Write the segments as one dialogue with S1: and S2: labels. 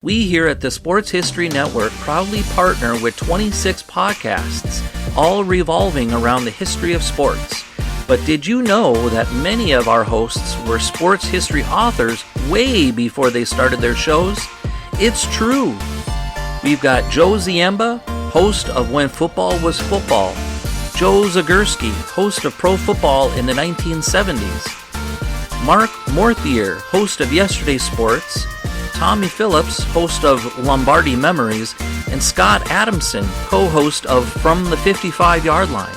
S1: We here at the Sports History Network proudly partner with 26 podcasts, all revolving around the history of sports. But did you know that many of our hosts were sports history authors way before they started their shows? It's true. We've got Joe Ziemba, host of When Football Was Football, Joe Zagurski, host of Pro Football in the 1970s, Mark Morthier, host of Yesterday's Sports, Tommy Phillips, host of Lombardi Memories, and Scott Adamson, co-host of From the 55-Yard Line.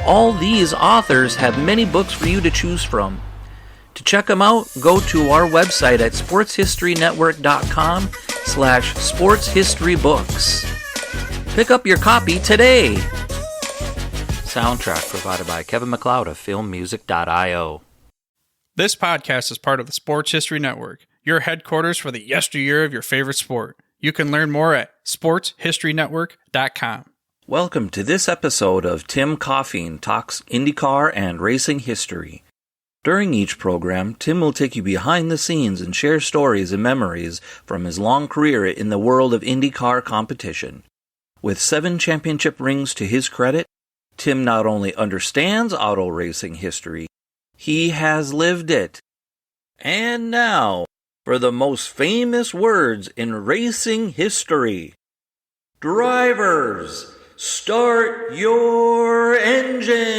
S1: All these authors have many books for you to choose from. To check them out, go to our website at sportshistorynetwork.com/sportshistorybooks. Pick up your copy today. Soundtrack provided by Kevin MacLeod of filmmusic.io.
S2: This podcast is part of the Sports History Network, your headquarters for the yesteryear of your favorite sport. You can learn more at sportshistorynetwork.com.
S1: Welcome to this episode of Tim Coffeen Talks Indy Car and Racing History. During each program, Tim will take you behind the scenes and share stories and memories from his long career in the world of Indy Car competition. With 7 championship rings to his credit, Tim not only understands auto racing history, he has lived it. And now, for the most famous words in racing history. Drivers, start your engines!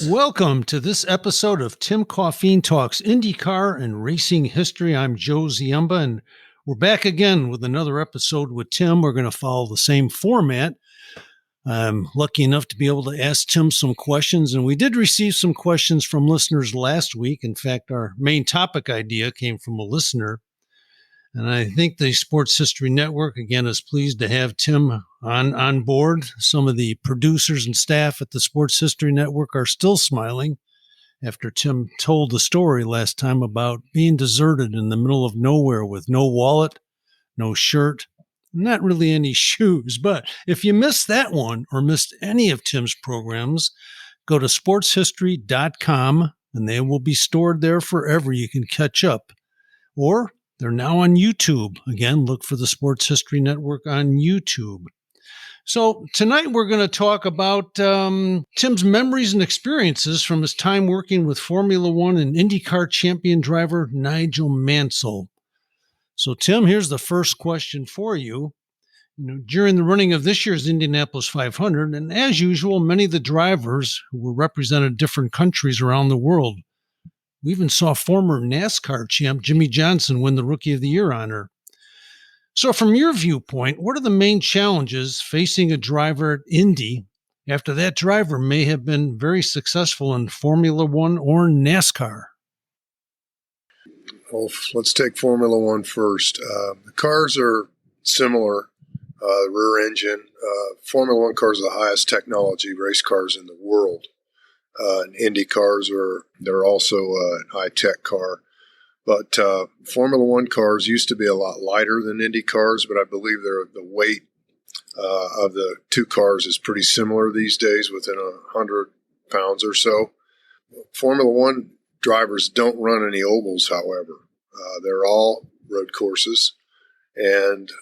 S3: Welcome to this episode of Tim Coffeen Talks Indy Car and Racing History. I'm Joe Ziemba, and we're back again with another episode with Tim. We're going to follow the same format. I'm lucky enough to be able to ask Tim some questions, and we did receive some questions from listeners last week. In fact, our main topic idea came from a listener, and I think the Sports History Network, again, is pleased to have Tim on board. Some of the producers and staff at the Sports History Network are still smiling after Tim told the story last time about being deserted in the middle of nowhere with no wallet, no shirt, not really any shoes. But if you missed that one or missed any of Tim's programs, go to sportshistory.com and they will be stored there forever. You can catch up. Or they're now on YouTube. Again, look for the Sports History Network on YouTube. So tonight we're going to talk about Tim's memories and experiences from his time working with Formula One and IndyCar champion driver Nigel Mansell. So, Tim, here's the first question for you. During the running of this year's Indianapolis 500, and as usual, many of the drivers who were represented different countries around the world. We even saw former NASCAR champ Jimmie Johnson win the Rookie of the Year honor. So, from your viewpoint, what are the main challenges facing a driver at Indy after that driver may have been very successful in Formula One or NASCAR?
S4: Well, let's take Formula One first. The cars are similar, rear engine. Formula One cars are the highest technology race cars in the world. And Indy cars they're also a high-tech car. But Formula One cars used to be a lot lighter than Indy cars, but I believe the weight of the two cars is pretty similar these days, within 100 pounds or so. Formula One drivers don't run any ovals, however. They're all road courses, and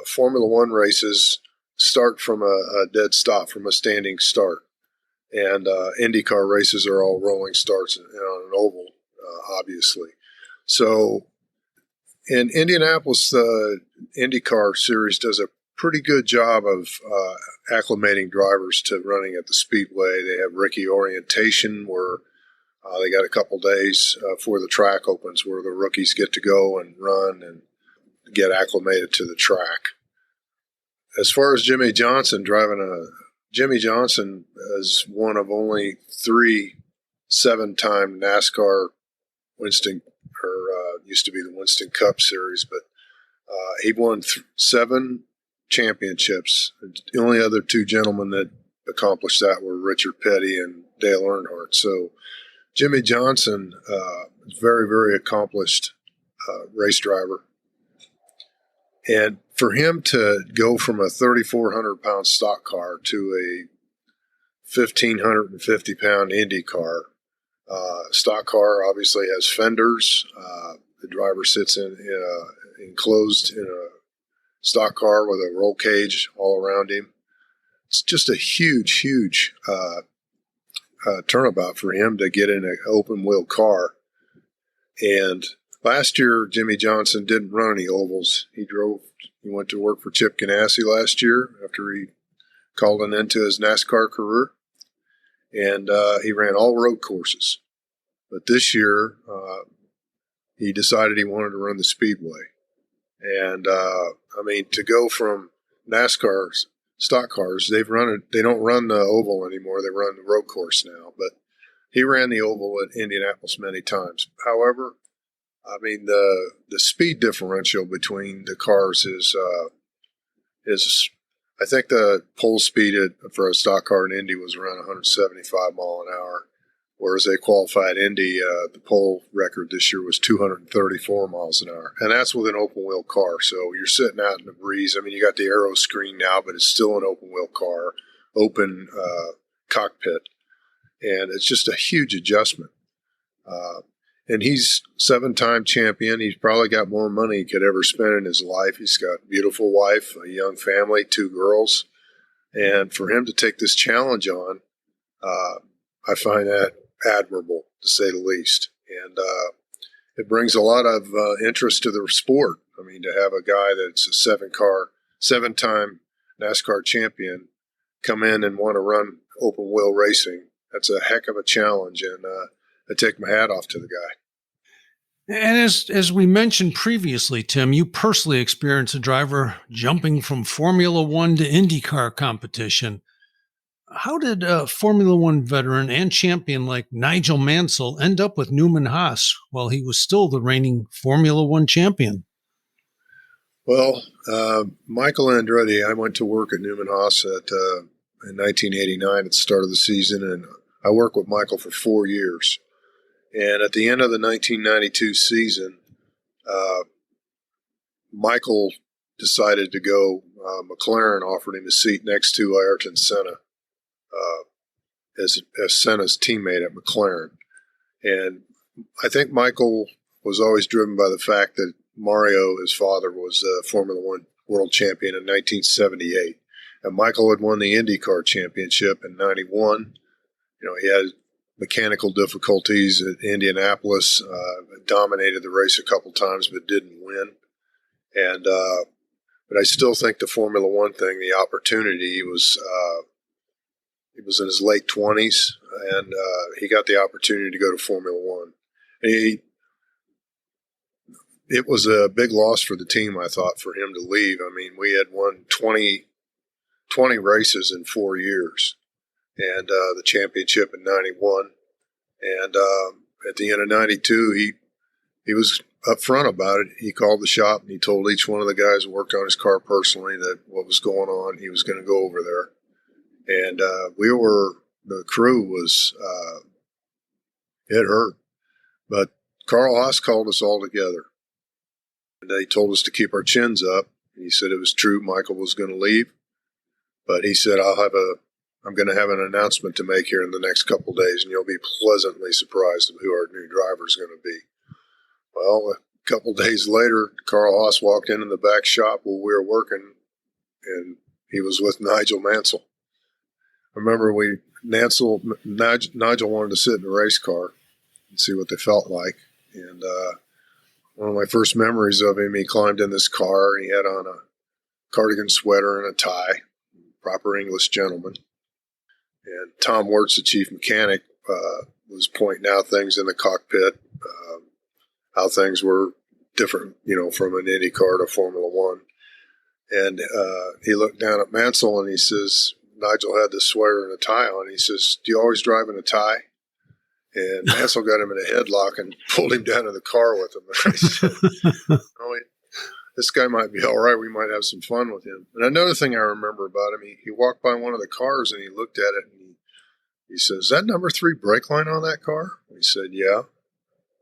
S4: Formula One races start from a dead stop, from a standing start, and IndyCar races are all rolling starts on an oval, obviously. So in Indianapolis, the IndyCar series does a pretty good job of acclimating drivers to running at the speedway. They have rookie orientation where they got a couple days before the track opens where the rookies get to go and run and get acclimated to the track. As far as Jimmie Johnson Jimmie Johnson is one of only 3 7-time NASCAR used to be the Winston Cup Series, but he won 7 championships. The only other 2 gentlemen that accomplished that were Richard Petty and Dale Earnhardt. So Jimmie Johnson is a very, very accomplished race driver. And for him to go from a 3,400-pound stock car to a 1,550-pound Indy car, stock car obviously has fenders, The driver sits enclosed in a stock car with a roll cage all around him. It's just a huge turnabout for him to get in an open wheel car. And last year, Jimmy Johnson didn't run any ovals. He went to work for Chip Ganassi last year after he called an end to his NASCAR career. And he ran all road courses. But this year, he decided he wanted to run the Speedway. And, to go from NASCAR's stock cars, they don't run the oval anymore. They run the road course now. But he ran the oval at Indianapolis many times. However, the speed differential between the cars is I think the pole speed for a stock car in Indy was around 175 mile an hour, whereas they qualified Indy, the pole record this year was 234 miles an hour. And that's with an open wheel car. So you're sitting out in the breeze. You got the aero screen now, but it's still an open wheel car, open cockpit. And it's just a huge adjustment. And he's 7-time champion. He's probably got more money he could ever spend in his life. He's got a beautiful wife, a young family, 2 girls. And for him to take this challenge on, I find that admirable, to say the least. And it brings a lot of interest to the sport. To have a guy that's a 7-time NASCAR champion come in and want to run open wheel racing, that's a heck of a challenge. And I take my hat off to the guy.
S3: And as we mentioned previously, Tim, you personally experienced a driver jumping from Formula One to Indy Car competition. How did a Formula One veteran and champion like Nigel Mansell end up with Newman-Haas while he was still the reigning Formula One champion?
S4: Well, Michael Andretti, I went to work at Newman-Haas in 1989 at the start of the season, and I worked with Michael for 4 years. And at the end of the 1992 season, Michael decided to go. McLaren offered him a seat next to Ayrton Senna as Senna's teammate at McLaren. And I think Michael was always driven by the fact that Mario, his father, was a Formula One world champion in 1978. And Michael had won the Indy Car championship in 91. He had mechanical difficulties at Indianapolis, dominated the race a couple times but didn't win. And but I still think the Formula One thing, the opportunity, he was in his late 20s, and he got the opportunity to go to Formula One. It was a big loss for the team, I thought, for him to leave. We had won 20 races in 4 years. And the championship in 91. And at the end of 92, he was upfront about it. He called the shop and he told each one of the guys who worked on his car personally that what was going on, he was going to go over there. And the crew was, it hurt. But Carl Haas called us all together. And they told us to keep our chins up. He said it was true, Michael was going to leave. But he said, I'm going to have an announcement to make here in the next couple of days, and you'll be pleasantly surprised of who our new driver is going to be. Well, a couple of days later, Carl Haas walked in the back shop while we were working, and he was with Nigel Mansell. I remember Nigel wanted to sit in a race car and see what they felt like. And one of my first memories of him, he climbed in this car, and he had on a cardigan sweater and a tie, proper English gentleman. And Tom Wirtz, the chief mechanic, was pointing out things in the cockpit, how things were different, from an Indy car to Formula One. And he looked down at Mansell and he says, Nigel had the sweater and a tie on. He says, "Do you always drive in a tie?" And Mansell got him in a headlock and pulled him down in the car with him. And I said, this guy might be all right. We might have some fun with him. And another thing I remember about him, he walked by one of the cars and he looked at it and he says, "Is that number 3 brake line on that car?" We said, "Yeah."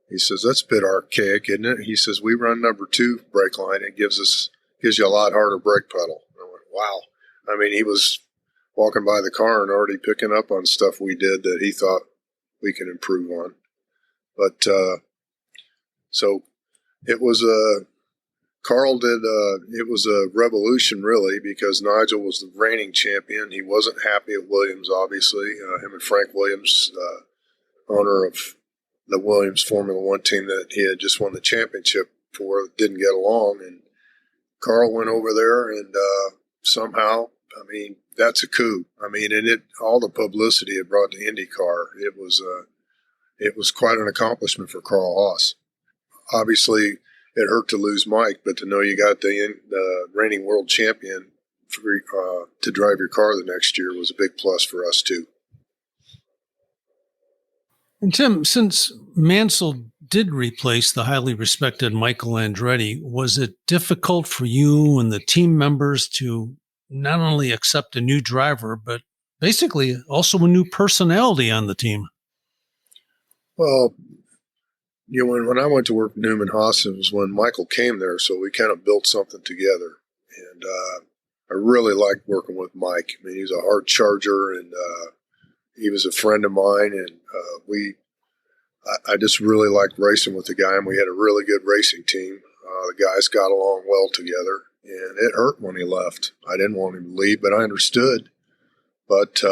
S4: He says, "That's a bit archaic, isn't it?" He says, "We run number 2 brake line. It gives you a lot harder brake pedal." And I went, wow. He was walking by the car and already picking up on stuff we did that he thought we can improve on. But so It was a Carl did. It was a revolution, really, because Nigel was the reigning champion. He wasn't happy at Williams, obviously. Him and Frank Williams, owner of the Williams Formula One team that he had just won the championship for, didn't get along, and Carl went over there, and somehow, I mean, that's a coup. I mean, and all the publicity it brought to Indy Car, it was quite an accomplishment for Carl Haas. Obviously, it hurt to lose Mike, but to know you got the reigning world champion to drive your car the next year was a big plus for us too.
S3: And Tim, since Mansell did replace the highly respected Michael Andretti, was it difficult for you and the team members to not only accept a new driver, but basically also a new personality on the team?
S4: Well, you know, when I went to work at Newman-Haas, it was when Michael came there, so we kind of built something together. And I really liked working with Mike. I mean, he's a hard charger, and he was a friend of mine, and I just really liked racing with the guy, and we had a really good racing team. The guys got along well together, and it hurt when he left. I didn't want him to leave, but I understood. But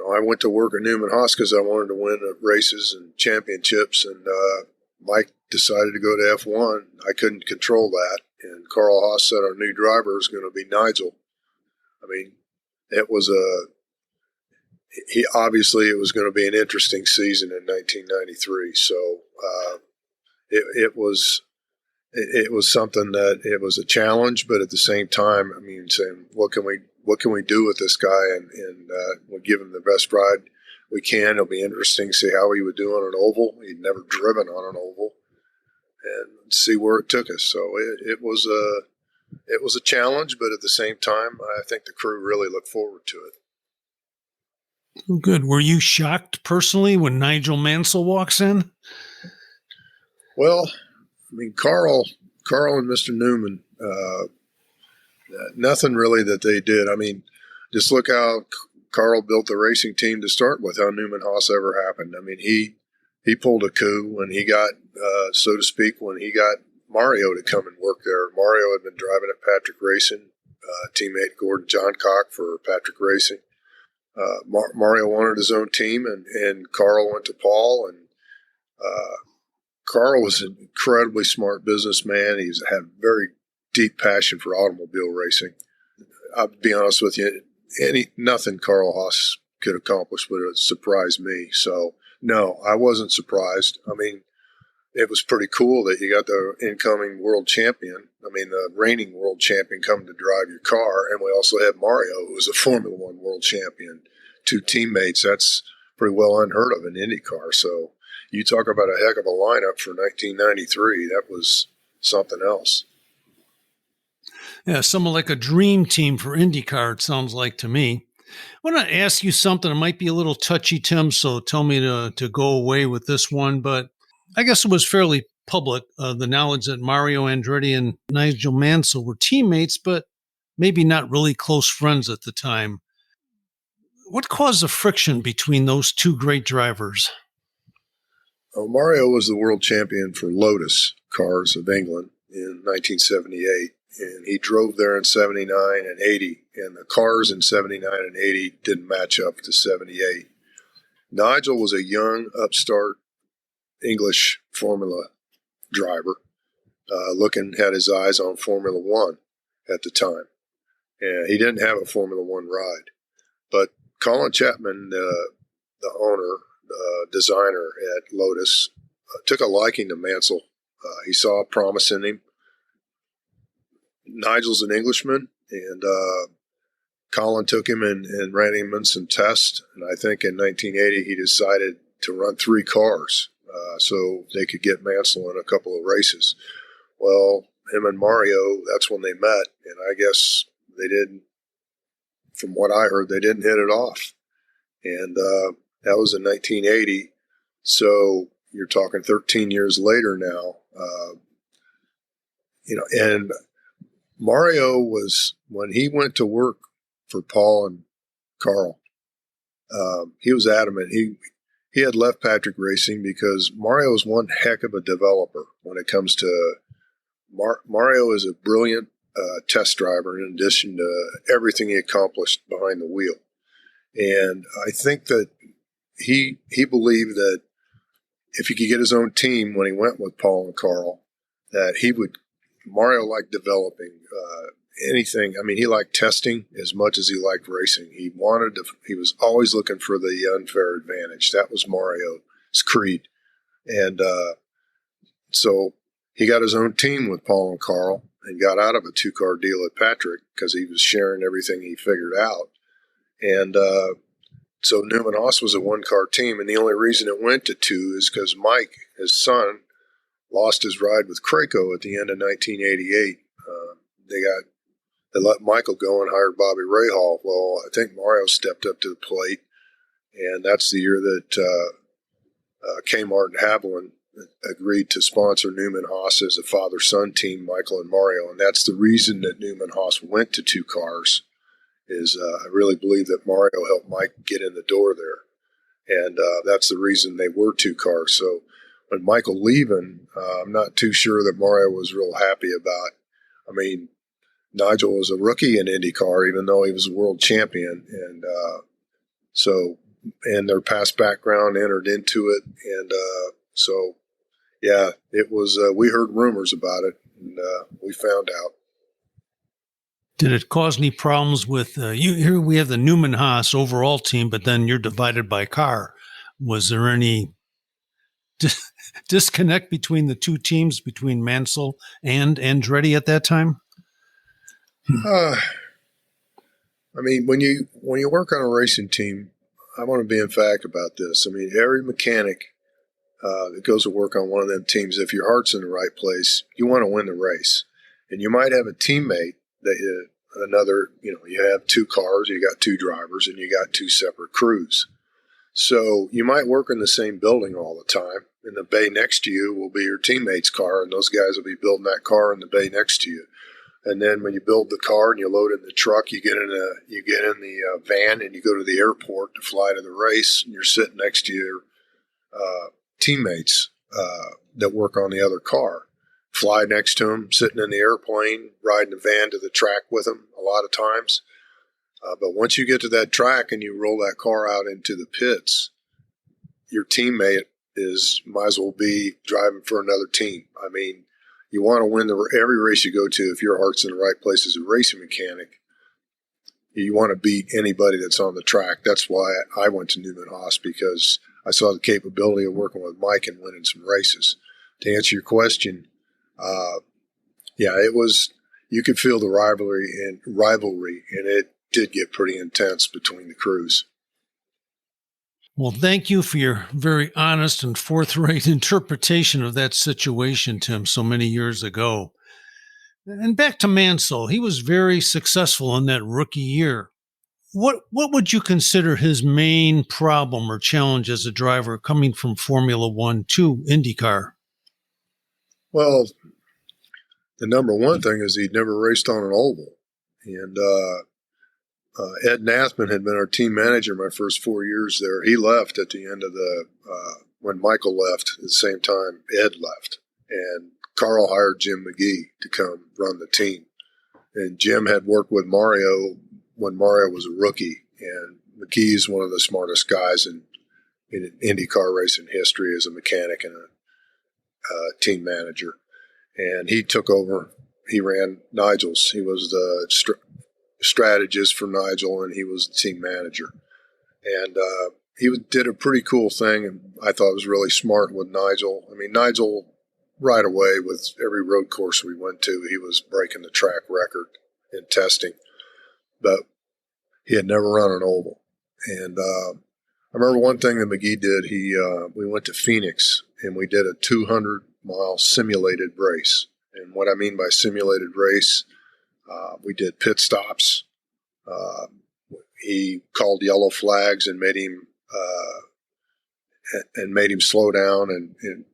S4: I went to work at Newman-Haas because I wanted to win races and championships, and Mike decided to go to F1. I couldn't control that, and Carl Haas said our new driver is going to be Nigel. I mean, it was it was going to be an interesting season in 1993. So it was something that it was a challenge, but at the same time, I mean, saying what can we do with this guy, and we'll give him the best ride we can. It'll be interesting to see how he would do on an oval. He'd never driven on an oval, and see where it took us. So it was a challenge, but at the same time, I think the crew really looked forward to it.
S3: Good. Were you shocked personally when Nigel Mansell walks in?
S4: Well, I mean, Carl and Mr. Newman, nothing really that they did. I mean, just look how Carl built the racing team to start with, how Newman-Haas ever happened. I mean, he pulled a coup when he got, so to speak, when he got Mario to come and work there. Mario had been driving at Patrick Racing, teammate Gordon Johncock for Patrick Racing. Mario wanted his own team, and Carl went to Paul, and Carl was an incredibly smart businessman. He's had very deep passion for automobile racing. I'll be honest with you, nothing Carl Haas could accomplish would have surprised me. So, no, I wasn't surprised. I mean, it was pretty cool that you got the incoming world champion, the reigning world champion, coming to drive your car. And we also had Mario, who was a Formula One world champion, two teammates. That's pretty well unheard of in Indy Car. So you talk about a heck of a lineup for 1993. That was something else.
S3: Yeah, somewhat like a dream team for IndyCar, it sounds like to me. I want to ask you something that might be a little touchy, Tim, so tell me to go away with this one. But I guess it was fairly public, the knowledge that Mario Andretti and Nigel Mansell were teammates, but maybe not really close friends at the time. What caused the friction between those two great drivers?
S4: Mario was the world champion for Lotus Cars of England in 1978. And he drove there in 79 and 80, and the cars in 79 and 80 didn't match up to 78. Nigel was a young, upstart English Formula driver, had his eyes on Formula One at the time. And he didn't have a Formula One ride. But Colin Chapman, the owner, designer at Lotus, took a liking to Mansell. He saw a promise in him. Nigel's an Englishman, and Colin took him and ran him in some tests. And I think in 1980 he decided to run 3 cars so they could get Mansell in a couple of races. Well, him and Mario, that's when they met, and I guess they didn't, from what I heard, they didn't hit it off. And that was in 1980. So you're talking 13 years later now, and Mario was, when he went to work for Paul and Carl, he was adamant. He he had left Patrick Racing because Mario is one heck of a developer when it comes to Mario is a brilliant test driver in addition to everything he accomplished behind the wheel. And I think that he believed that if he could get his own team when he went with Paul and Carl, that Mario liked developing anything. I mean, he liked testing as much as he liked racing. He was always looking for the unfair advantage. That was Mario's creed. And so he got his own team with Paul and Carl and got out of a 2-car deal at Patrick because he was sharing everything he figured out. And so Newman-Haas was a 1-car team, and the only reason it went to 2 is because Mike, his son, lost his ride with Craco at the end of 1988. They let Michael go and hired Bobby Rahal. Well, I think Mario stepped up to the plate, and that's the year that Kmart and Haviland agreed to sponsor Newman-Haas as a father-son team, Michael and Mario, and that's the reason that Newman-Haas went to 2 cars. I really believe that Mario helped Mike get in the door there, and that's the reason they were 2 cars. So when Michael leaving, I'm not too sure that Mario was real happy about. I mean, Nigel was a rookie in Indy Car, even though he was a world champion, and and their past background entered into it, and so yeah, it was. We heard rumors about it, and we found out.
S3: Did it cause any problems with you? Here we have the Newman-Haas overall team, but then you're divided by car. Was there any disconnect between the 2 teams, between Mansell and Andretti at that time?
S4: I mean, when you work on a racing team, I want to be emphatic about this. I mean, every mechanic that goes to work on one of them teams, if your heart's in the right place, you want to win the race. And you might have a teammate that you have 2 cars, you got 2 drivers, and you got 2 separate crews. So you might work in the same building all the time, and the bay next to you will be your teammate's car, and those guys will be building that car in the bay next to you. And then when you build the car and you load it in the truck, you get in the van and you go to the airport to fly to the race, and you're sitting next to your teammates that work on the other car. Fly next to them, sitting in the airplane, riding the van to the track with them a lot of times. But once you get to that track and you roll that car out into the pits, your teammate might as well be driving for another team. I mean, you want to win every race you go to. If your heart's in the right place as a racing mechanic, you want to beat anybody that's on the track. That's why I went to Newman-Haas, because I saw the capability of working with Mike and winning some races. To answer your question, it was. You could feel the rivalry, and it did get pretty intense between the crews.
S3: Well, thank you for your very honest and forthright interpretation of that situation, Tim, so many years ago. And back to Mansell, he was very successful in that rookie year. What would you consider his main problem or challenge as a driver coming from Formula One to IndyCar?
S4: Well, the number one thing is he'd never raced on an oval. And Ed Nathman had been our team manager my first 4 years there. He left at the end of when Michael left, at the same time Ed left. And Carl hired Jim McGee to come run the team. And Jim had worked with Mario when Mario was a rookie. And McGee's one of the smartest guys in IndyCar racing history as a mechanic and a team manager. And he took over. He ran Nigel's. He was the strategist for Nigel, and he was the team manager. And he did a pretty cool thing, and I thought it was really smart with Nigel. I mean, Nigel, right away, with every road course we went to, he was breaking the track record in testing. But he had never run an oval. And I remember one thing that McGee did, we went to Phoenix, and we did a 200-mile simulated race. And what I mean by simulated race, we did pit stops. He called yellow flags and made him slow down and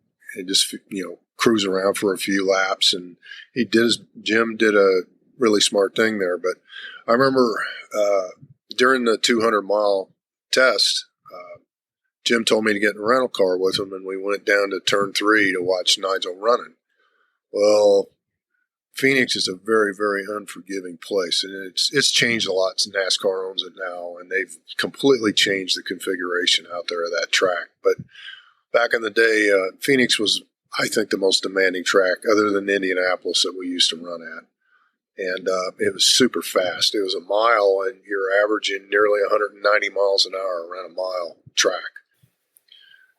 S4: just cruise around for a few laps. And Jim did a really smart thing there. But I remember during the 200-mile test, Jim told me to get in a rental car with him, and we went down to turn 3 to watch Nigel running. Well, Phoenix is a very, very unforgiving place, and it's changed a lot. NASCAR owns it now, and they've completely changed the configuration out there of that track. But back in the day, Phoenix was, I think, the most demanding track, other than Indianapolis, that we used to run at. And it was super fast. It was a mile, and you're averaging nearly 190 miles an hour around a mile track.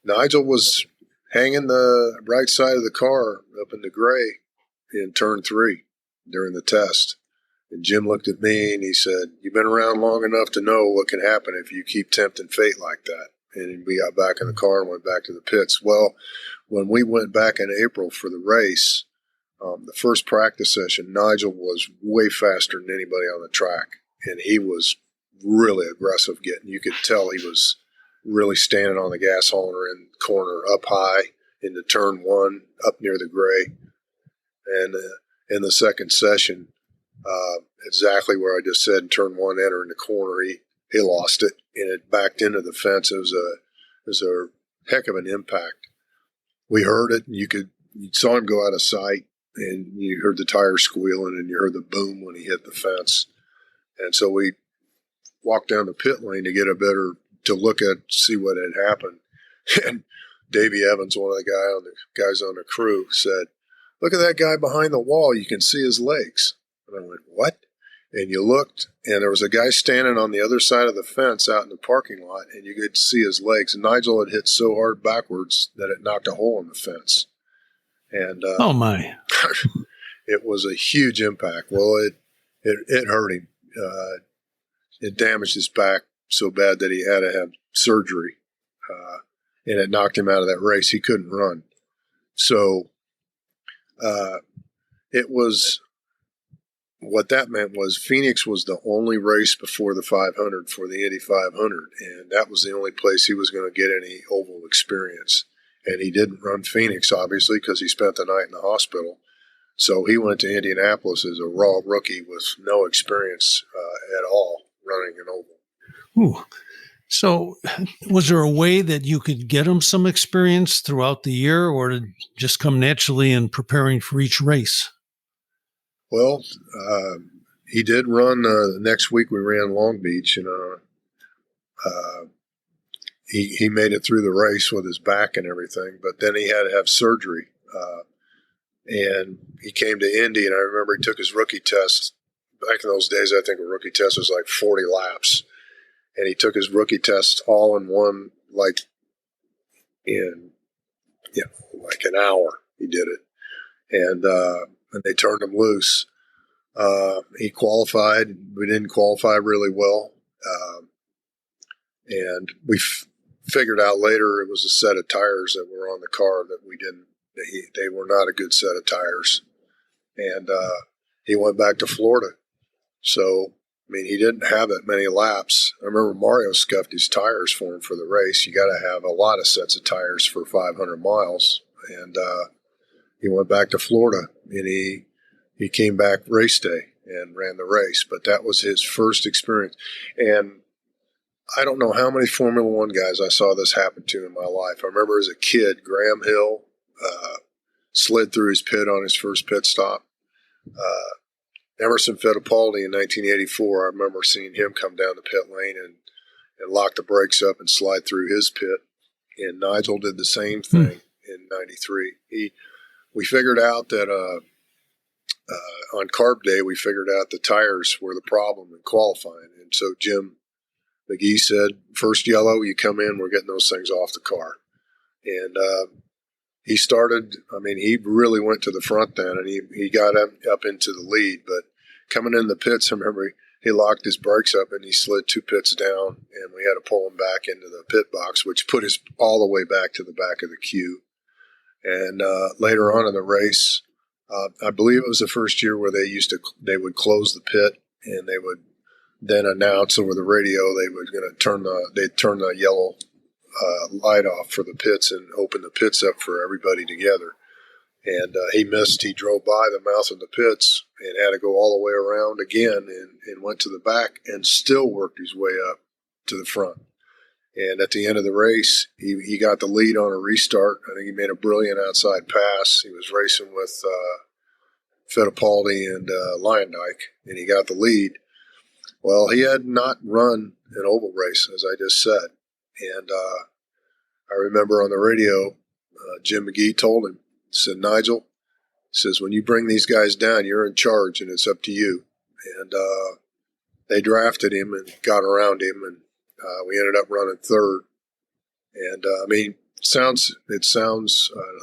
S4: Nigel was hanging the right side of the car up in the gray in turn 3 during the test. And Jim looked at me and he said, "You've been around long enough to know what can happen if you keep tempting fate like that." And we got back in the car and went back to the pits. Well, when we went back in April for the race, the first practice session, Nigel was way faster than anybody on the track. And he was really aggressive you could tell he was really standing on the gas hauler in the corner, up high into turn 1, up near the gray. And in the second session, exactly where I just said, in turn 1, entering the corner, he lost it, and it backed into the fence. It was a heck of an impact. We heard it, and you saw him go out of sight, and you heard the tires squealing, and you heard the boom when he hit the fence. And so we walked down the pit lane to look at, see what had happened. And Davey Evans, one of the guys on the crew, said, "Look at that guy behind the wall. You can see his legs." And I went, "What?" And you looked, and there was a guy standing on the other side of the fence out in the parking lot, and you could see his legs. And Nigel had hit so hard backwards that it knocked a hole in the fence. And
S3: oh my!
S4: It was a huge impact. Well, it hurt him. It damaged his back so bad that he had to have surgery, and it knocked him out of that race. He couldn't run. So it was, what that meant was Phoenix was the only race before the 500 for the Indy 500, and that was the only place he was going to get any oval experience. And he didn't run Phoenix, obviously, because he spent the night in the hospital. So he went to Indianapolis as a raw rookie with no experience at all running an oval.
S3: Ooh. So was there a way that you could get him some experience throughout the year, or did it just come naturally in preparing for each race?
S4: Well, he did run next week. We ran Long Beach, and he made it through the race with his back and everything, but then he had to have surgery. And he came to Indy, and I remember he took his rookie test. Back in those days, I think a rookie test was like 40 laps. And he took his rookie test all in one, like an hour. He did it. And they turned him loose. He qualified. We didn't qualify really well. And we figured out later it was a set of tires that were on the car that we didn't. They were not a good set of tires. And he went back to Florida. So, I mean, he didn't have that many laps. I remember Mario scuffed his tires for him for the race. You got to have a lot of sets of tires for 500 miles. And he went back to Florida, and he came back race day and ran the race. But that was his first experience. And I don't know how many Formula One guys I saw this happen to in my life. I remember as a kid, Graham Hill slid through his pit on his first pit stop. Emerson Fittipaldi in 1984, I remember seeing him come down the pit lane and lock the brakes up and slide through his pit. And Nigel did the same thing in 93. We figured out that on carb day, we figured out the tires were the problem in qualifying. And so Jim McGee said, "First yellow, you come in, we're getting those things off the car." And he started, I mean, he really went to the front then, and he got up into the lead. But coming in the pits, I remember he locked his brakes up and he slid 2 pits down, and we had to pull him back into the pit box, which put us all the way back to the back of the queue. And later on in the race, I believe it was the first year where they would close the pit, and they would then announce over the radio they'd turn the yellow light off for the pits and open the pits up for everybody together. And he missed. He drove by the mouth of the pits and had to go all the way around again and went to the back and still worked his way up to the front. And at the end of the race, he got the lead on a restart. I think he made a brilliant outside pass. He was racing with Fittipaldi and Lyondike, and he got the lead. Well, he had not run an oval race, as I just said. And I remember on the radio, Jim McGee told him, said, Nigel, says, when you bring these guys down, you're in charge, and it's up to you. And they drafted him and got around him, and we ended up running third. And, I mean, it sounds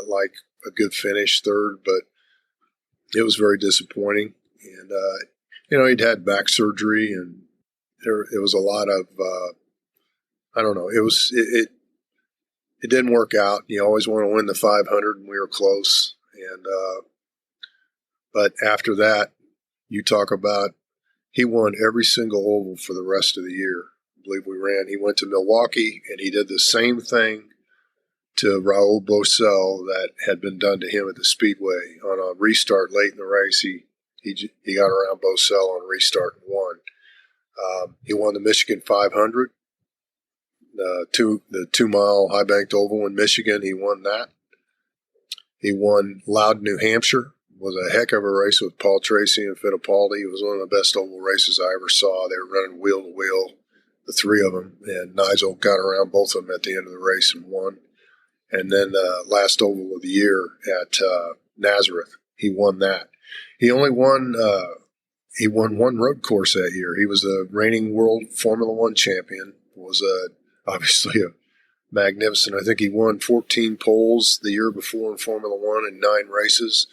S4: like a good finish, third, but it was very disappointing. And, he'd had back surgery, and it was a lot of, I don't know, it didn't work out. You always want to win the 500, and we were close. And, but after that, you talk about, he won every single oval for the rest of the year. I believe he went to Milwaukee, and he did the same thing to Raul Boesel that had been done to him at the Speedway. On a restart late in the race, he got around Boesel on restart and won. He won the Michigan 500, the 2-mile high-banked oval in Michigan. He won that. He won Loudon, New Hampshire. It was a heck of a race with Paul Tracy and Fittipaldi. It was one of the best oval races I ever saw. They were running wheel to wheel, the three of them, and Nigel got around both of them at the end of the race and won. And then the last oval of the year at Nazareth, he won that. He only won one road course that year. He was the reigning world Formula One champion. Was obviously a magnificent. I think he won 14 poles the year before in Formula One in 9 races,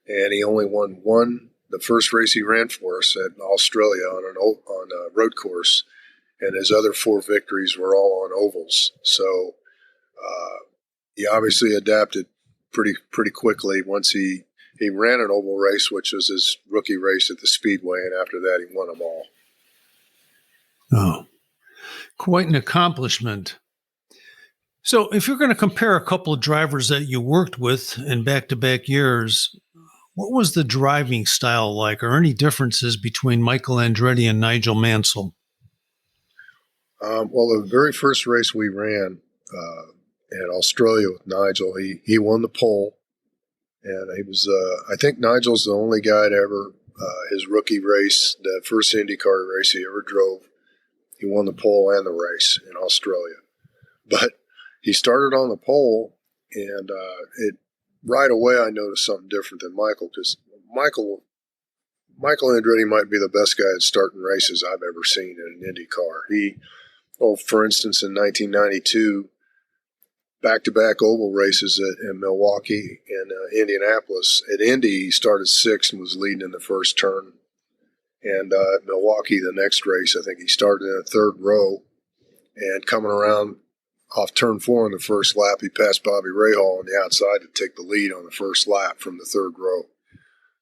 S4: and he only won one. The first race he ran for us at Australia on a road course, and his other 4 victories were all on ovals. So he obviously adapted pretty quickly once he ran an oval race, which was his rookie race at the Speedway, and after that he won them all.
S3: Oh, quite an accomplishment. So if you're going to compare a couple of drivers that you worked with in back-to-back years, what was the driving style like, or any differences between Michael Andretti and Nigel Mansell?
S4: Well, the very first race we ran in Australia with Nigel, he won the pole. And he was, I think Nigel's the only guy to ever, his rookie race, the first Indy Car race he ever drove, he won the pole and the race in Australia. But he started on the pole, and right away I noticed something different than Michael, because Michael Andretti might be the best guy at starting races I've ever seen in an Indy car. For instance, in 1992, back-to-back oval races in Milwaukee and Indianapolis. At Indy, he started 6th and was leading in the first turn. And at Milwaukee, the next race, I think he started in the 3rd row. And coming around off turn 4 in the first lap, he passed Bobby Rahal on the outside to take the lead on the first lap from the 3rd row.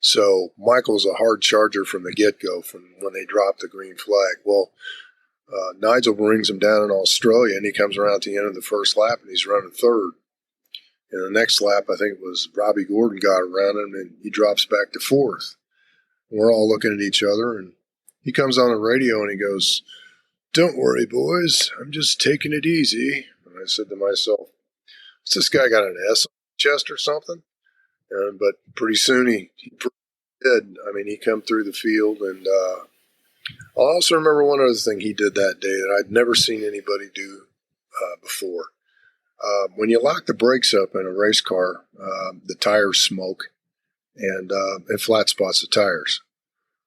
S4: So Michael's a hard charger from the get-go, from when they dropped the green flag. Well, Nigel brings him down in Australia, and he comes around at the end of the first lap, and he's running 3rd. And the next lap, I think it was Robbie Gordon got around him, and he drops back to 4th. We're all looking at each other, and he comes on the radio, and he goes, "Don't worry, boys. I'm just taking it easy." And I said to myself, "Has this guy got an S on his chest or something?" But pretty soon he did. I mean, he come through the field, and I also remember one other thing he did that day that I'd never seen anybody do before. When you lock the brakes up in a race car, the tires smoke, and it flat spots the tires.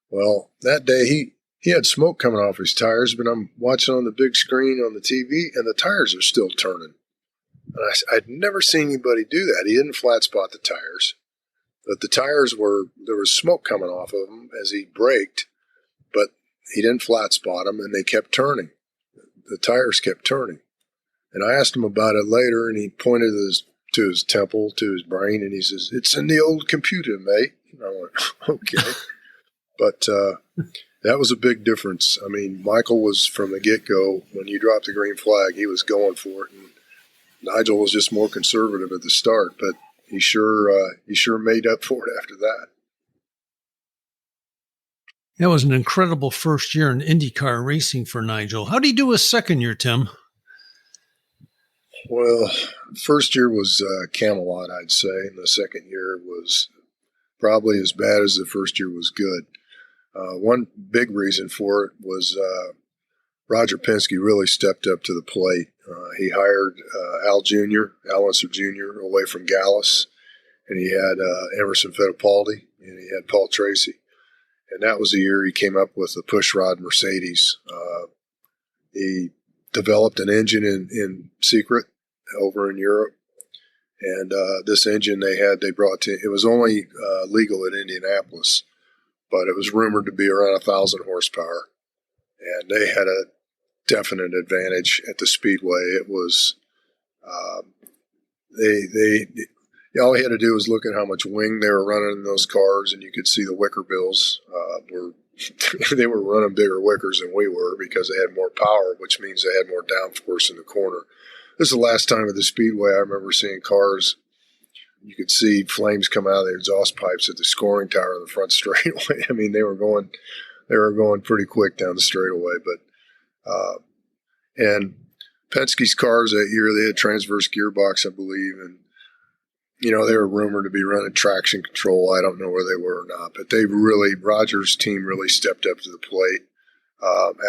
S4: Well, that day he had smoke coming off his tires, but I'm watching on the big screen on the TV, and the tires are still turning. And I'd never seen anybody do that. He didn't flat spot the tires, but the tires there was smoke coming off of them as he braked, but he didn't flat spot them, and they kept turning. The tires kept turning. And I asked him about it later, and he pointed to his temple, to his brain, and he says, "It's in the old computer, mate." And I went, "Okay." But that was a big difference. I mean, Michael was, from the get-go, when you dropped the green flag, he was going for it. And Nigel was just more conservative at the start, but he sure made up for it after that.
S3: That was an incredible first year in IndyCar racing for Nigel. How did he do his second year, Tim?
S4: Well, first year was Camelot, I'd say, and the second year was probably as bad as the first year was good. One big reason for it was Roger Penske really stepped up to the plate. He hired Al Unser Jr. away from Gallus, and he had Emerson Fittipaldi, and he had Paul Tracy. And that was the year he came up with the pushrod Mercedes. He developed an engine in secret over in Europe. And this engine they brought to, it was only legal at Indianapolis, but it was rumored to be around 1,000 horsepower. And they had a definite advantage at the speedway. It was, all he had to do was look at how much wing they were running in those cars, and you could see the wicker bills they were running bigger wickers than we were because they had more power, which means they had more downforce in the corner. This is the last time at the speedway I remember seeing cars. You could see flames come out of the exhaust pipes at the scoring tower in the front straightaway. I mean, they were going pretty quick down the straightaway. But and Penske's cars that year, they had transverse gearbox, I believe, and they were rumored to be running traction control. I don't know where they were or not, but Roger's team really stepped up to the plate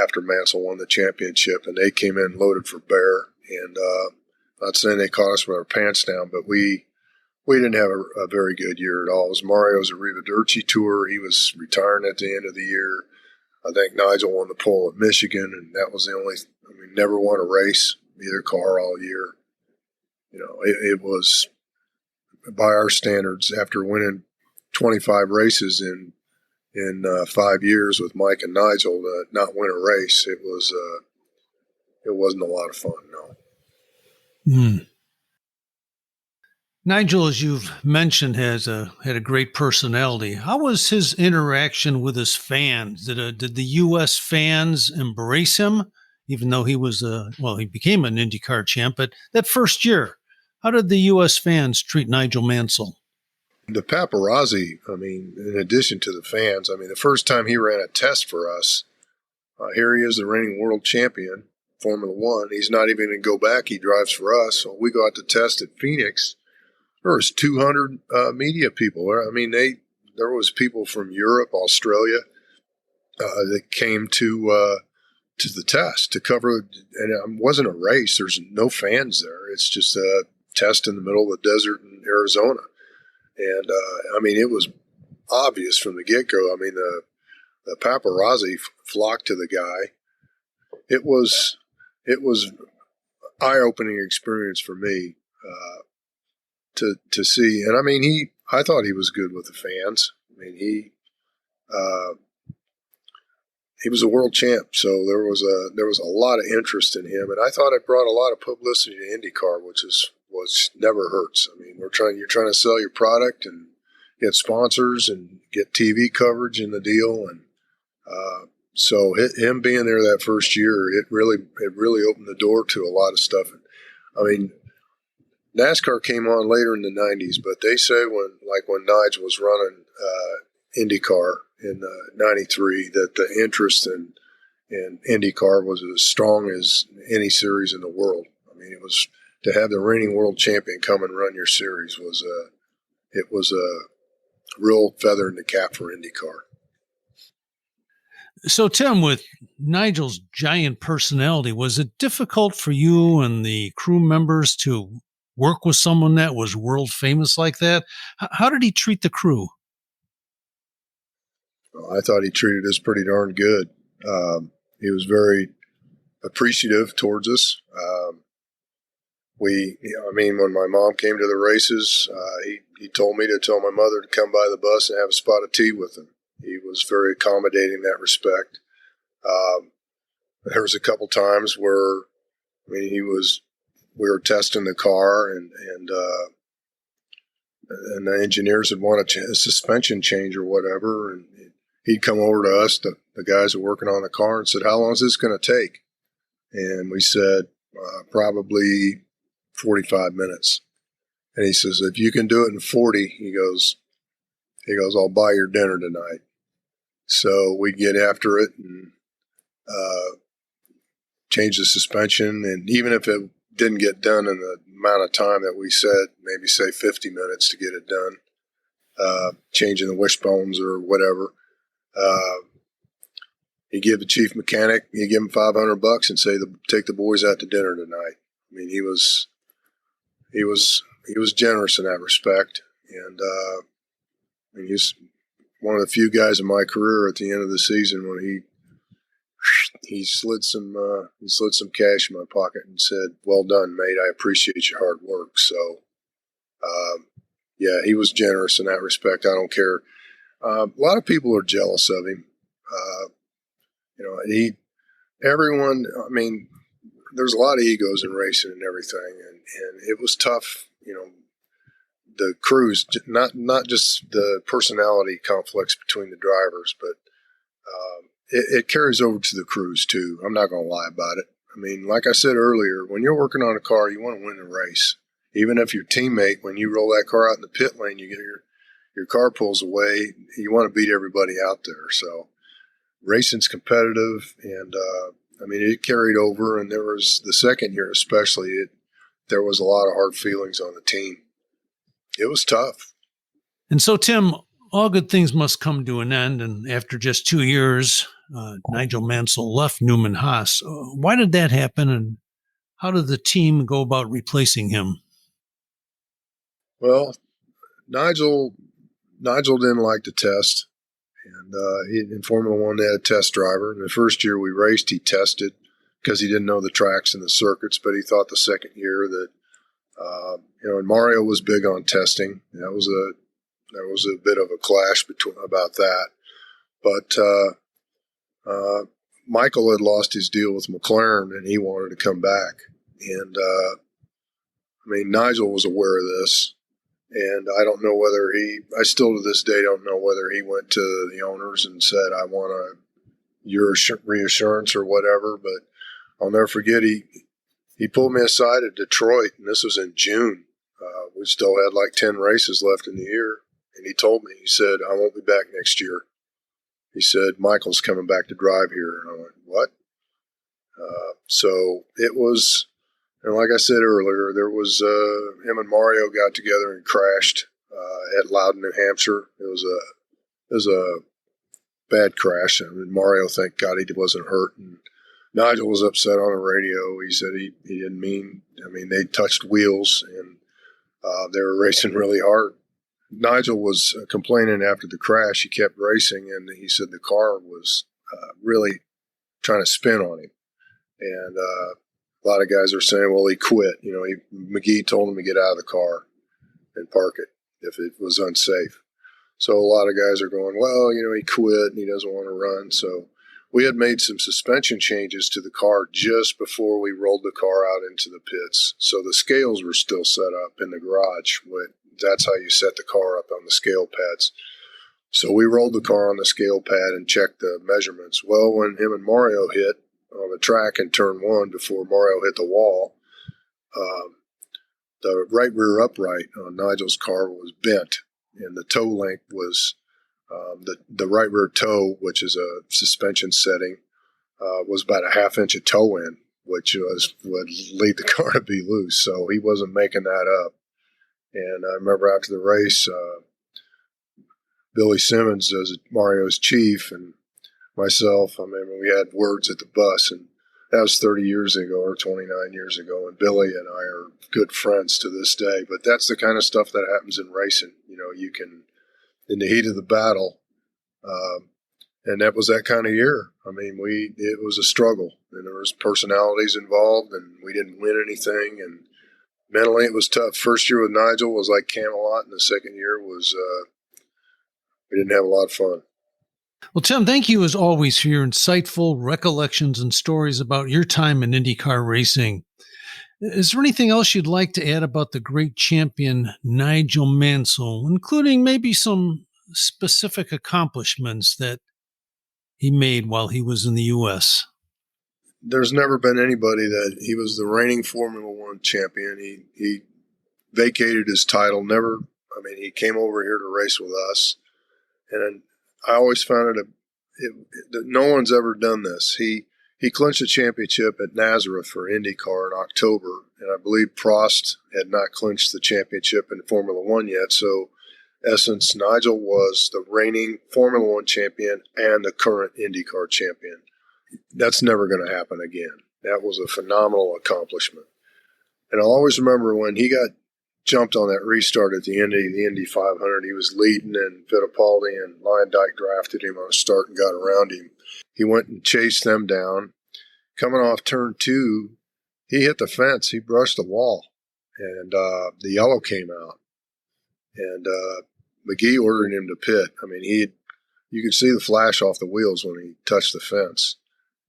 S4: after Mansell won the championship, and they came in loaded for bear. And not saying they caught us with our pants down, but we didn't have a very good year at all. It was Mario's Arrivederci tour. He was retiring at the end of the year. I think Nigel won the pole at Michigan, and that was the only. Never won a race, either car all year. It was, by our standards, after winning 25 races in 5 years with Mike and Nigel, to not win a race, it wasn't a lot of fun. No.
S3: Nigel, as you've mentioned, had a great personality. How was his interaction with his fans? Did the U.S. fans embrace him, even though he was he became an Indy Car champ? But that first year, how did the U.S. fans treat Nigel Mansell?
S4: The paparazzi, in addition to the fans, the first time he ran a test for us, here he is, the reigning world champion, Formula One. He's not even going to go back. He drives for us. So we go out to test at Phoenix. There was 200 media people there. There was people from Europe, Australia, that came to the test to cover, and it wasn't a race. There's no fans there. It's just a test in the middle of the desert in Arizona. And, it was obvious from the get-go. The paparazzi flocked to the guy. It was eye-opening experience for me to see. And, I thought he was good with the fans. He was a world champ, so there was a lot of interest in him, and I thought it brought a lot of publicity to IndyCar, which never hurts. You're trying to sell your product and get sponsors and get TV coverage in the deal, and so him being there that first year, it really opened the door to a lot of stuff. NASCAR came on later in the 90s, but they say when Nigel was running IndyCar in 93, that the interest in IndyCar was as strong as any series in the world. It was to have the reigning world champion come and run your series was a real feather in the cap for IndyCar.
S3: So, Tim, with Nigel's giant personality, was it difficult for you and the crew members to work with someone that was world famous like that? How did he treat the crew?
S4: I thought he treated us pretty darn good. He was very appreciative towards us. When my mom came to the races, he told me to tell my mother to come by the bus and have a spot of tea with him. He was very accommodating in that respect. There was a couple times where, we were testing the car and the engineers would want a suspension change or whatever, and he'd come over to us, the guys who were working on the car, and said, "How long is this going to take?" And we said, probably 45 minutes. And he says, "If you can do it in 40, he goes, "I'll buy your dinner tonight." So we'd get after it and change the suspension. And even if didn't get done in the amount of time that we said, maybe say 50 minutes to get it done, changing the wishbones or whatever. You give the chief mechanic, you give him $500 and say, take the boys out to dinner tonight. I mean, he was generous in that respect. And, I mean, he's one of the few guys in my career at the end of the season when he slid some cash in my pocket and said, "Well done, mate. I appreciate your hard work." So, yeah, he was generous in that respect. I don't care. A lot of people are jealous of him. Everyone. I mean, there's a lot of egos in racing and everything, and it was tough. The crews, not just the personality conflicts between the drivers, but it carries over to the crews too. I'm not going to lie about it. I mean, like I said earlier, when you're working on a car, you want to win the race. Even if your teammate, when you roll that car out in the pit lane, you get your car pulls away, you want to beat everybody out there. So racing's competitive, and I mean, it carried over. And there was the second year especially, there was a lot of hard feelings on the team. It was tough.
S3: And so, Tim, all good things must come to an end. And after just 2 years, Nigel Mansell left Newman-Haas. Why did that happen, and how did the team go about replacing him?
S4: Well, Nigel didn't like to test, and in Formula One they had a test driver. And the first year we raced, he tested because he didn't know the tracks and the circuits. But he thought the second year that and Mario was big on testing. There was a bit of a clash about that. But Michael had lost his deal with McLaren, and he wanted to come back. And I mean, Nigel was aware of this, and I don't know whether I still to this day don't know whether he went to the owners and said, "I want your reassurance" or whatever. But I'll never forget, he pulled me aside at Detroit, and this was in June. We still had like 10 races left in the year. And he told me, he said, "I won't be back next year." He said, "Michael's coming back to drive here." And I went, "What?" So it was, and like I said earlier, there was him and Mario got together and crashed at Loudon, New Hampshire. It was a bad crash. I mean, Mario, thank God he wasn't hurt. And Nigel was upset on the radio. He said he didn't mean, I mean, they touched wheels, and they were racing really hard. Nigel was complaining after the crash. He kept racing, and he said the car was really trying to spin on him. And a lot of guys are saying, well, he quit. McGee told him to get out of the car and park it if it was unsafe. So a lot of guys are going, well, he quit and he doesn't want to run. So we had made some suspension changes to the car just before we rolled the car out into the pits. So the scales were still set up in the garage. That's how you set the car up on the scale pads. So we rolled the car on the scale pad and checked the measurements. Well, when him and Mario hit on the track in turn one before Mario hit the wall, the right rear upright on Nigel's car was bent, and the toe length was the right rear toe, which is a suspension setting, was about a half inch of toe in, which would lead the car to be loose. So he wasn't making that up. And I remember after the race, Billy Simmons, as Mario's chief, and myself, I mean, we had words at the bus, and that was 30 years ago or 29 years ago, and Billy and I are good friends to this day. But that's the kind of stuff that happens in racing. You can, in the heat of the battle, and that was that kind of year. I mean, it was a struggle, and there was personalities involved, and we didn't win anything, and mentally it was tough. First year with Nigel was like Camelot, and the second year was we didn't have a lot of fun.
S3: Well, Tim, thank you as always for your insightful recollections and stories about your time in Indy Car racing. Is there anything else you'd like to add about the great champion Nigel Mansell, including maybe some specific accomplishments that he made while he was in the U.S.?
S4: There's never been anybody that he was the reigning Formula One champion. He vacated his title. He came over here to race with us, and I always found that no one's ever done this. He He clinched a championship at Nazareth for Indy Car in October, and I believe Prost had not clinched the championship in Formula One yet. So, in essence, Nigel was the reigning Formula One champion and the current Indy Car champion. That's never going to happen again. That was a phenomenal accomplishment. And I'll always remember when he got jumped on that restart at the Indy 500, he was leading, and Fittipaldi and Lyondike drafted him on a start and got around him. He went and chased them down. Coming off turn 2, he hit the fence. He brushed the wall, and the yellow came out. And McGee ordered him to pit. I mean, you could see the flash off the wheels when he touched the fence,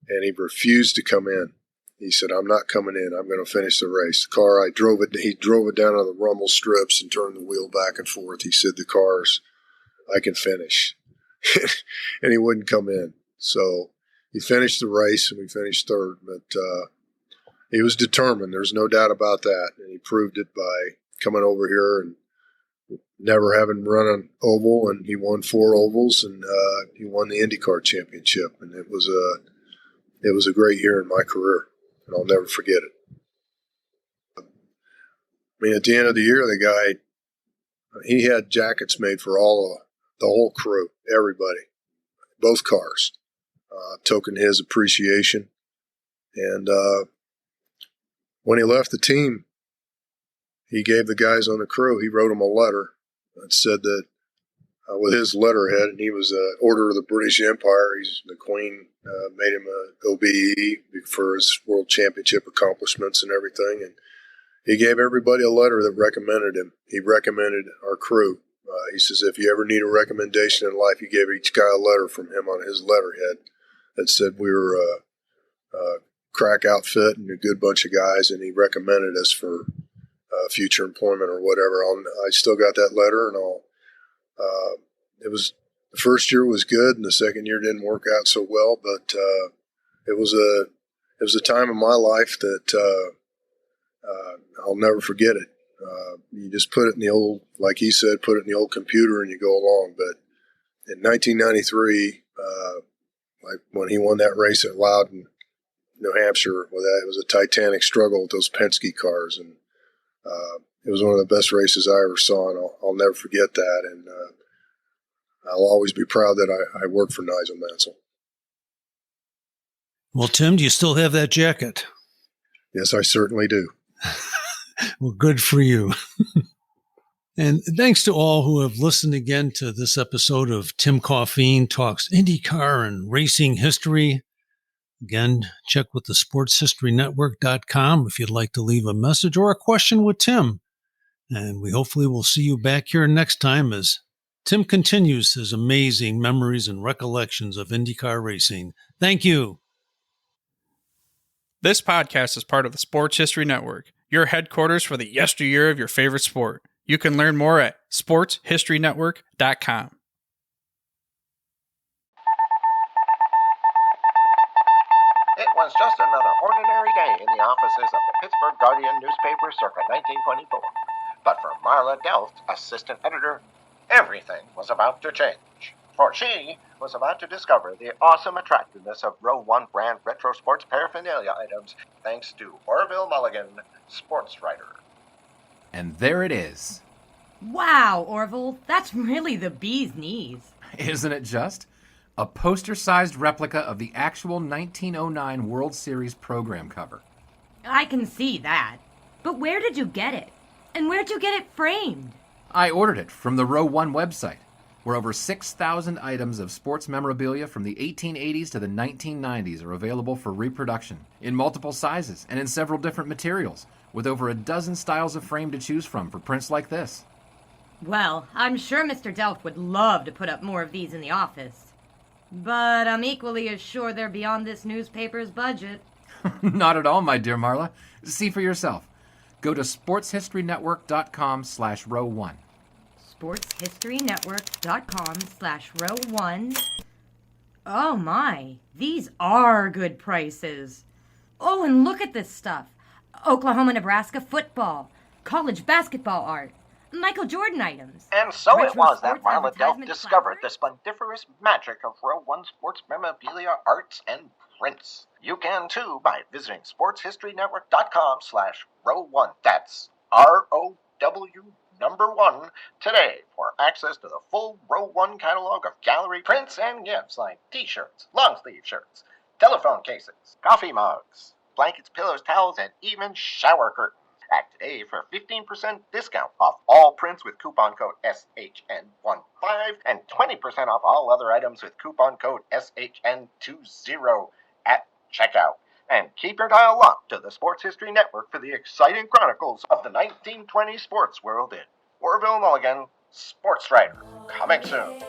S4: and he refused to come in. He said, "I'm not coming in. I'm going to finish the race." The car, he drove it down on the rumble strips and turned the wheel back and forth. He said, "The cars, I can finish." And he wouldn't come in. So he finished the race, and we finished third. But he was determined. There's no doubt about that. And he proved it by coming over here and never having run an oval. And he won 4 ovals, and he won the IndyCar championship. And it was a great year in my career, and I'll never forget it. I mean, at the end of the year, the guy, he had jackets made for the whole crew, everybody, both cars, token his appreciation. And when he left the team, he gave the guys on the crew, he wrote them a letter that said that with his letterhead, and he was an Order of the British Empire. The Queen made him an OBE for his World Championship accomplishments and everything. And he gave everybody a letter that recommended him. He recommended our crew. He says, if you ever need a recommendation in life, he gave each guy a letter from him on his letterhead that said we were a crack outfit and a good bunch of guys, and he recommended us for future employment or whatever. I still got that letter, and the first year was good, and the second year didn't work out so well, but it was a time in my life that I'll never forget it. You just put it in the old, like he said, put it in the old computer and you go along. But in 1993, like when he won that race at Loudon, New Hampshire, it was a titanic struggle with those Penske cars, and it was one of the best races I ever saw, and I'll never forget that. And I'll always be proud that I worked for Nigel Mansell.
S3: Well, Tim, do you still have that jacket?
S4: Yes, I certainly do.
S3: Well, good for you. And thanks to all who have listened again to this episode of Tim Coffeen Talks IndyCar and Racing History. Again, check with the sportshistorynetwork.com if you'd like to leave a message or a question with Tim. And we hopefully will see you back here next time as Tim continues his amazing memories and recollections of IndyCar racing. Thank you.
S2: This podcast is part of the Sports History Network, your headquarters for the yesteryear of your favorite sport. You can learn more at sportshistorynetwork.com.
S5: It was just another ordinary day in the offices of the Pittsburgh Guardian newspaper circa 1924. But for Marla Delft, assistant editor, everything was about to change. For she was about to discover the awesome attractiveness of Row 1 brand retro sports paraphernalia items thanks to Orville Mulligan, sports writer.
S6: And there it is.
S7: Wow, Orville, that's really the bee's knees.
S6: Isn't it just? A poster-sized replica of the actual 1909 World Series program cover.
S7: I can see that. But where did you get it? And where'd you get it framed?
S6: I ordered it from the Row 1 website, where over 6,000 items of sports memorabilia from the 1880s to the 1990s are available for reproduction, in multiple sizes and in several different materials, with over a dozen styles of frame to choose from for prints like this.
S7: Well, I'm sure Mr. Delft would love to put up more of these in the office. But I'm equally as sure they're beyond this newspaper's budget.
S6: Not at all, my dear Marla. See for yourself. Go to sportshistorynetwork.com/row1.
S7: sportshistorynetwork.com/row1. Oh my, these are good prices. Oh, and look at this stuff. Oklahoma-Nebraska football, college basketball art, Michael Jordan items.
S5: And so it
S7: Retro
S5: was that
S7: sports
S5: Marla Delft
S7: advertisement
S5: discovered the
S7: placards.
S5: splendiferous magic of Row 1 sports memorabilia, arts, and prints. You can too by visiting sportshistorynetwork.com/row1. That's ROW number 1 today for access to the full Row 1 catalog of gallery prints and gifts like t-shirts, long-sleeve shirts, telephone cases, coffee mugs, blankets, pillows, towels, and even shower curtains. Act today for a 15% discount off all prints with coupon code SHN15 and 20% off all other items with coupon code SHN20 at checkout. And keep your dial locked to the Sports History Network for the exciting chronicles of the 1920 sports world in Orville Mulligan, Sports Writer. Coming soon.